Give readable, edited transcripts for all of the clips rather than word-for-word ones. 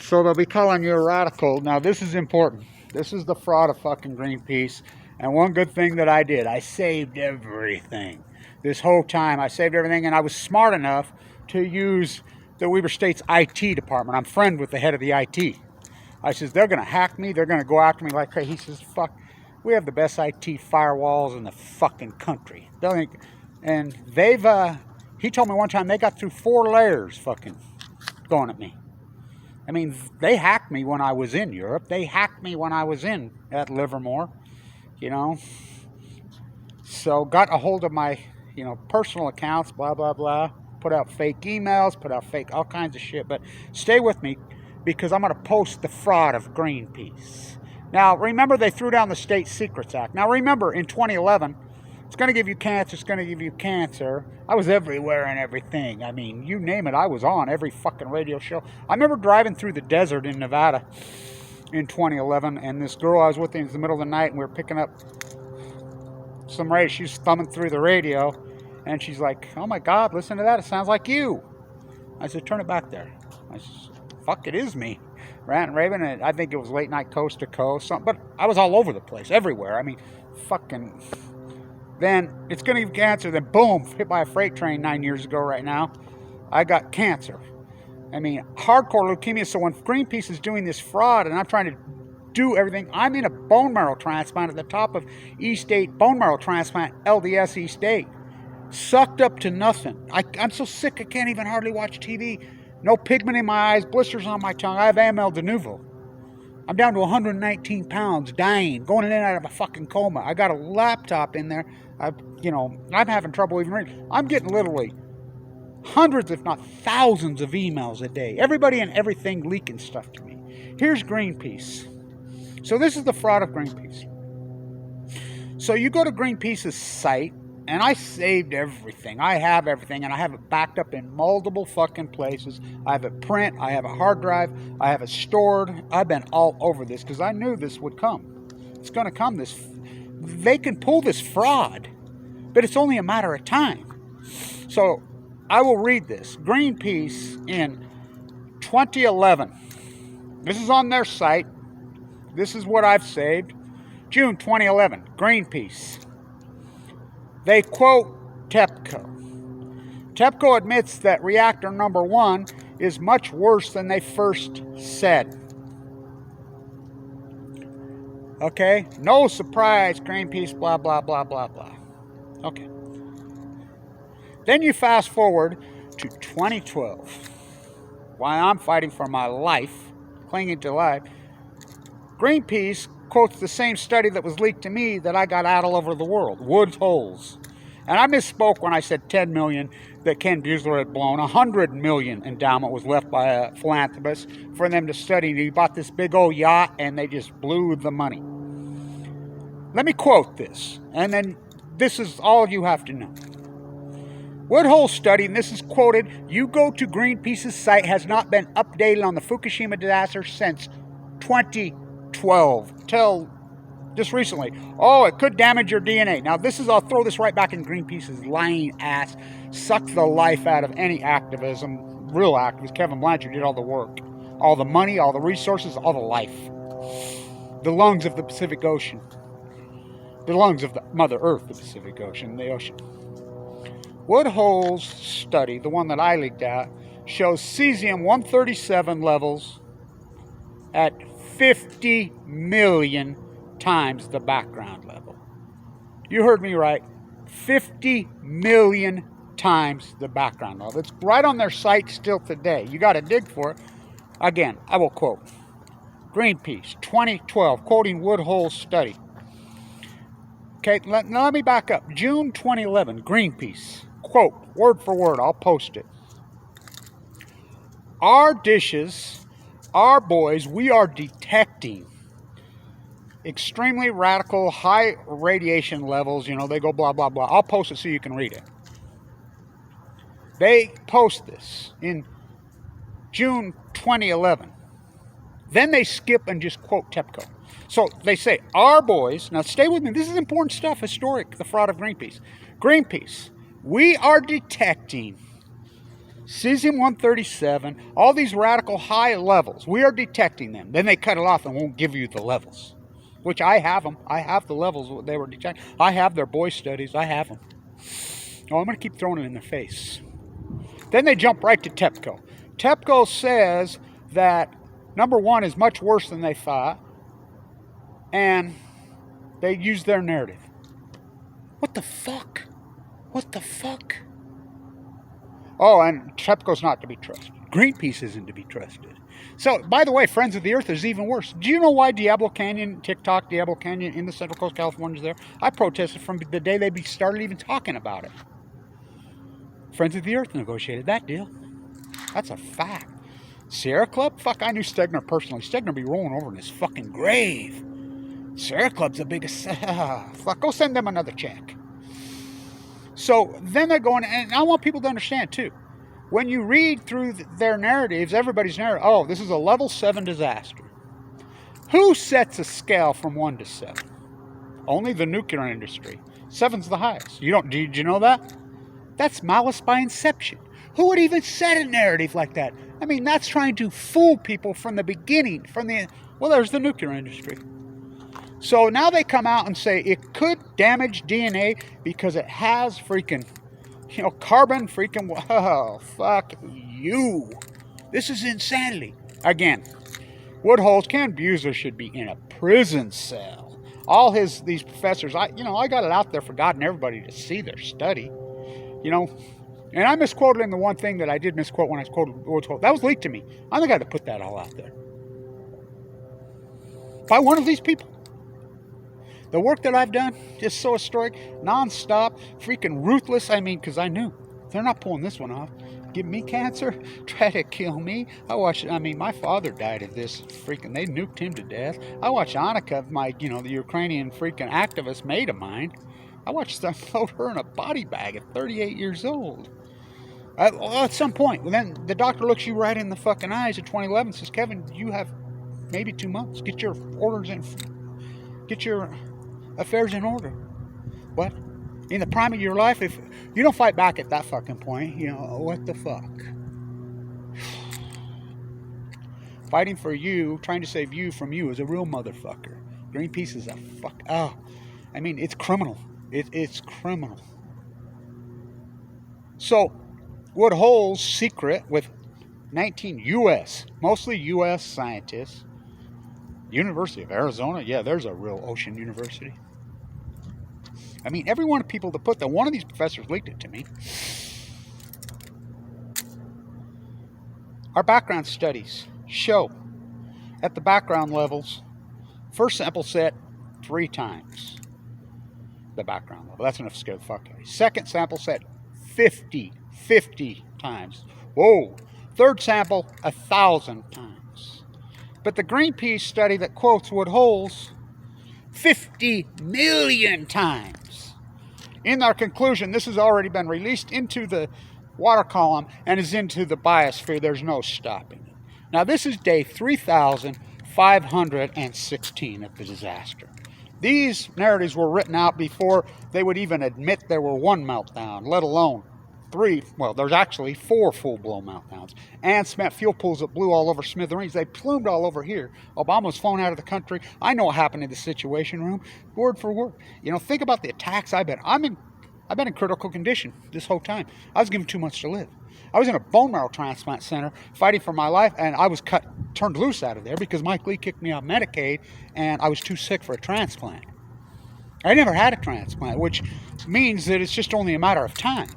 So they'll be calling you a radical. Now this is important. This is the fraud of fucking Greenpeace. And one good thing that I did, I saved everything. This whole time I saved everything, and I was smart enough to use the Weber State's IT department. I'm friend with the head of the IT. I says, they're going to hack me. They're going to go after me like crazy. He says, fuck, we have the best IT firewalls in the fucking country. And they've, he told me one time they got through 4 layers fucking going at me. I mean, they hacked me when I was in Europe. They hacked me when I was at Livermore, you know. So got a hold of my, you know, personal accounts, blah, blah, blah. Put out fake emails, put out fake all kinds of shit. But stay with me because I'm going to post the fraud of Greenpeace. Now, remember they threw down the State Secrets Act. Now, remember in 2011, it's going to give you cancer, it's going to give you cancer. I was everywhere and everything. I mean, you name it, I was on every fucking radio show. I remember driving through the desert in Nevada in 2011, and this girl I was with in the middle of the night, and we were picking up some radio. She was thumbing through the radio, and she's like, oh my God, listen to that, it sounds like you. I said, turn it back there. I said, fuck, it is me. Rant and raving, and I think it was late night coast to coast, something, but I was all over the place, everywhere. I mean, fucking... Then it's going to give cancer. Then boom, hit by a freight train 9 years ago right now. I got cancer. I mean, hardcore leukemia. So when Greenpeace is doing this fraud and I'm trying to do everything, I'm in a bone marrow transplant at the top of East 8 bone marrow transplant, LDS East 8. Sucked up to nothing. I'm so sick I can't even hardly watch TV. No pigment in my eyes, blisters on my tongue. I have AML de novo. I'm down to 119 pounds, dying, going in and out of a fucking coma. I got a laptop in there. I'm having trouble even reading. I'm getting literally hundreds, if not thousands, of emails a day. Everybody and everything leaking stuff to me. Here's Greenpeace. So this is the fraud of Greenpeace. So you go to Greenpeace's site, and I saved everything. I have everything, and I have it backed up in multiple fucking places. I have it print, I have a hard drive, I have it stored. I've been all over this because I knew this would come. It's going to come. They can pull this fraud, but it's only a matter of time. So I will read this. Greenpeace in 2011. This is on their site. This is what I've saved. June 2011. Greenpeace. They quote TEPCO. TEPCO admits that reactor number 1 is much worse than they first said. Okay? No surprise, Greenpeace, blah, blah, blah, blah, blah. Okay. Then you fast forward to 2012. While I'm fighting for my life, clinging to life, Greenpeace quotes the same study that was leaked to me that I got out all over the world, Woods Holes. And I misspoke when I said 10 million that Ken Buesler had blown. 100 million endowment was left by a philanthropist for them to study. He bought this big old yacht and they just blew the money. Let me quote this, and then this is all you have to know. Woodhull study, and this is quoted, you go to Greenpeace's site, has not been updated on the Fukushima disaster since 2012 till just recently. Oh, it could damage your DNA. Now I'll throw this right back in Greenpeace's lying ass. Suck the life out of any activism, real activists. Kevin Blanchard did all the work, all the money, all the resources, all the life. The lungs of the Pacific Ocean. The lungs of the Mother Earth, the Pacific Ocean, the ocean. Woodhull's study, the one that I leaked out, shows cesium 137 levels at 50 million times the background level. You heard me right. 50 million times the background level. It's right on their site still today. You got to dig for it. Again, I will quote. Greenpeace, 2012, quoting Woodhull's study. Okay, let me back up. June 2011, Greenpeace, quote, word for word, I'll post it. Our dishes, our boys, we are detecting extremely radical, high radiation levels. You know, they go blah, blah, blah. I'll post it so you can read it. They post this in June 2011. Then they skip and just quote TEPCO. So they say, our boys, now stay with me, this is important stuff, historic, the fraud of Greenpeace. Greenpeace, we are detecting Cesium-137, all these radical high levels, we are detecting them. Then they cut it off and won't give you the levels, which I have them. I have the levels they were detecting. I have their boy studies. I have them. Oh, I'm going to keep throwing it in their face. Then they jump right to TEPCO. TEPCO says that number one is much worse than they thought, and they use their narrative. What the fuck? What the fuck? Oh, and TEPCO's not to be trusted. Greenpeace isn't to be trusted. So, by the way, Friends of the Earth is even worse. Do you know why Diablo Canyon, TikTok, Diablo Canyon in the Central Coast, California is there? I protested from the day they started even talking about it. Friends of the Earth negotiated that deal. That's a fact. Sierra Club? Fuck, I knew Stegner personally. Stegner be rolling over in his fucking grave. Sierra Club's the biggest... fuck, go send them another check. So then they're going, and I want people to understand too, when you read through their narratives, everybody's narrative, oh, this is a level 7 disaster. Who sets a scale from 1 to 7? Only the nuclear industry. 7's the highest. Did you know that? That's malice by inception. Who would even set a narrative like that? I mean, that's trying to fool people from the beginning, well, there's the nuclear industry. So now they come out and say it could damage DNA because it has freaking, carbon freaking, oh, fuck you. This is insanity. Again, Woodhull's Ken Buser should be in a prison cell. All these professors, I got it out there for God and everybody to see their study, And I misquoted him the one thing that I did misquote when I quoted Woodhull. That was leaked to me. I'm the guy that put that all out there. By one of these people. The work that I've done is so historic, non-stop, freaking ruthless. I mean, because I knew they're not pulling this one off. Give me cancer, try to kill me. My father died of this. Freaking, they nuked him to death. I watched Annika, the Ukrainian freaking activist mate of mine. I watched them float her in a body bag at 38 years old. At some point, then the doctor looks you right in the fucking eyes in 2011 and says, Kevin, you have maybe 2 months. Get your orders in. Get your affairs in order. What? In the prime of your life, if you don't fight back at that fucking point, what the fuck? Fighting for you, trying to save you from you is a real motherfucker. Greenpeace is a fuck. Oh, it's criminal. It's criminal. So, Woodhull's secret with 19 mostly U.S. scientists, University of Arizona, yeah, there's a real ocean university. Every one of people that put that, one of these professors leaked it to me. Our background studies show at the background levels, first sample set 3 times the background level. That's enough to scare the fuck out of you. Second sample set 50 times. Whoa. Third sample 1,000 times. But the Greenpeace study that quotes Woodhull's 50 million times. In our conclusion, this has already been released into the water column and is into the biosphere. There's no stopping it. Now, this is day 3,516 of the disaster. These narratives were written out before they would even admit there were 1 meltdown, let alone 3. Well, there's actually 4 full-blown meltdowns. And spent fuel pools that blew all over smithereens. They plumed all over here. Obama was flown out of the country. I know what happened in the Situation Room, word for word. Think about the attacks I've been in critical condition this whole time. I was given 2 months to live. I was in a bone marrow transplant center fighting for my life, and I was turned loose out of there because Mike Lee kicked me off Medicaid, and I was too sick for a transplant. I never had a transplant, which means that it's just only a matter of time.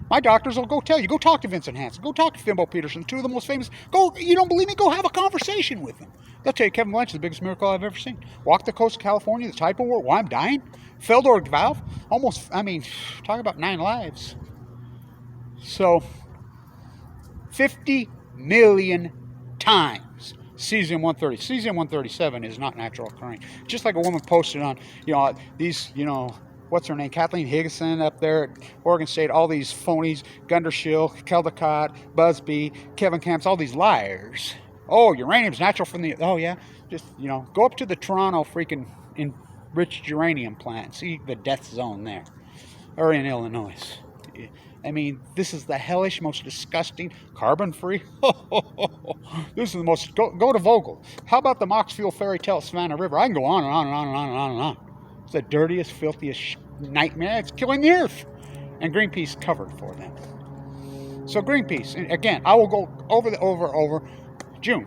My doctors will go tell you, go talk to Vincent Hansen, go talk to Fimbo Peterson, 2 of the most famous. You don't believe me? Go have a conversation with them. They'll tell you Kevin Blanch is the biggest miracle I've ever seen. Walk the coast of California, the type of war, why I'm dying. Feldorf valve, talk about 9 lives. So, 50 million times Cesium-130. Cesium-137 is not natural occurring. Just like a woman posted on, what's her name, Kathleen Higginson up there at Oregon State, all these phonies, Gundershill, Keldicott, Busby, Kevin Camps, all these liars. Oh, uranium's natural from the, oh yeah, just, go up to the Toronto freaking enriched uranium plant, see the death zone there, or in Illinois. I mean, this is the hellish, most disgusting, carbon-free. This is the most. Go to Vogel. How about the Mox Fuel Fairy Tale Savannah River? I can go on and on and on and on and on and on. It's the dirtiest, filthiest nightmare. It's killing the earth. And Greenpeace covered for them. So Greenpeace, and again, I will go over June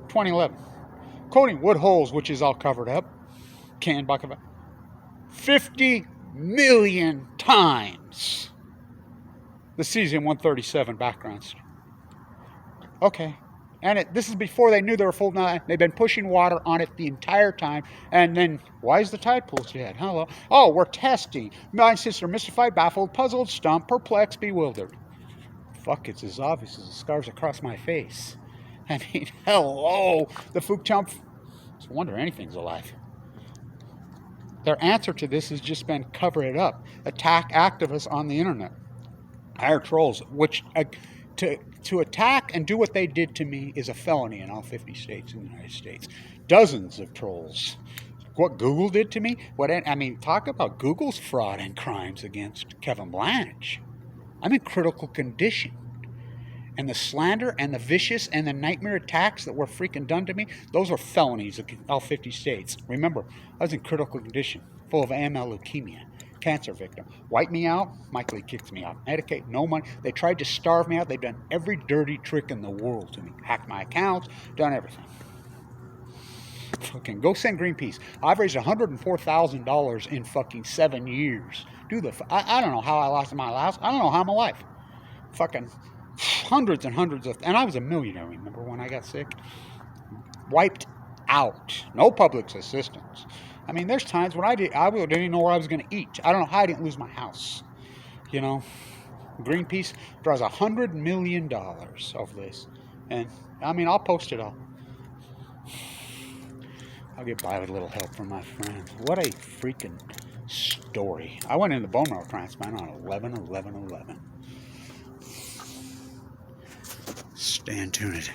2011. Quoting wood holes, which is all covered up. Canned bucket. 50 million times the Cesium-137 backgrounds. Okay. And this is before they knew they were full. They've been pushing water on it the entire time. And then, why is the tide pool dead? Hello. Oh, we're testing. My sister, mystified, baffled, puzzled, stumped, perplexed, bewildered. Fuck, it's as obvious as the scars across my face. I mean, hello. The Fukushima. It's a wonder anything's alive. Their answer to this has just been cover it up. Attack activists on the internet. Hire trolls, which to attack and do what they did to me is a felony in all 50 states in the United States. Dozens of trolls. What Google did to me? Talk about Google's fraud and crimes against Kevin Blanche. I'm in critical condition. And the slander and the vicious and the nightmare attacks that were freaking done to me, those are felonies in all 50 states. Remember, I was in critical condition, full of AML leukemia, cancer victim. Wipe me out, Mike Lee kicks me out. Medicate, no money. They tried to starve me out. They've done every dirty trick in the world to me. Hacked my accounts, done everything. Fucking go send Greenpeace. I've raised $104,000 in fucking 7 years. I don't know how I lost my house. I don't know how I'm alive. Fucking hundreds and hundreds of, and I was a millionaire, remember when I got sick? Wiped out. No public assistance. I mean, there's times when I didn't even know where I was going to eat. I don't know how I didn't lose my house. You know, Greenpeace draws $100 million of this. And, I mean, I'll post it all. I'll get by with a little help from my friends. What a freaking story. I went into bone marrow transplant on 11/11/11. Stand tuned.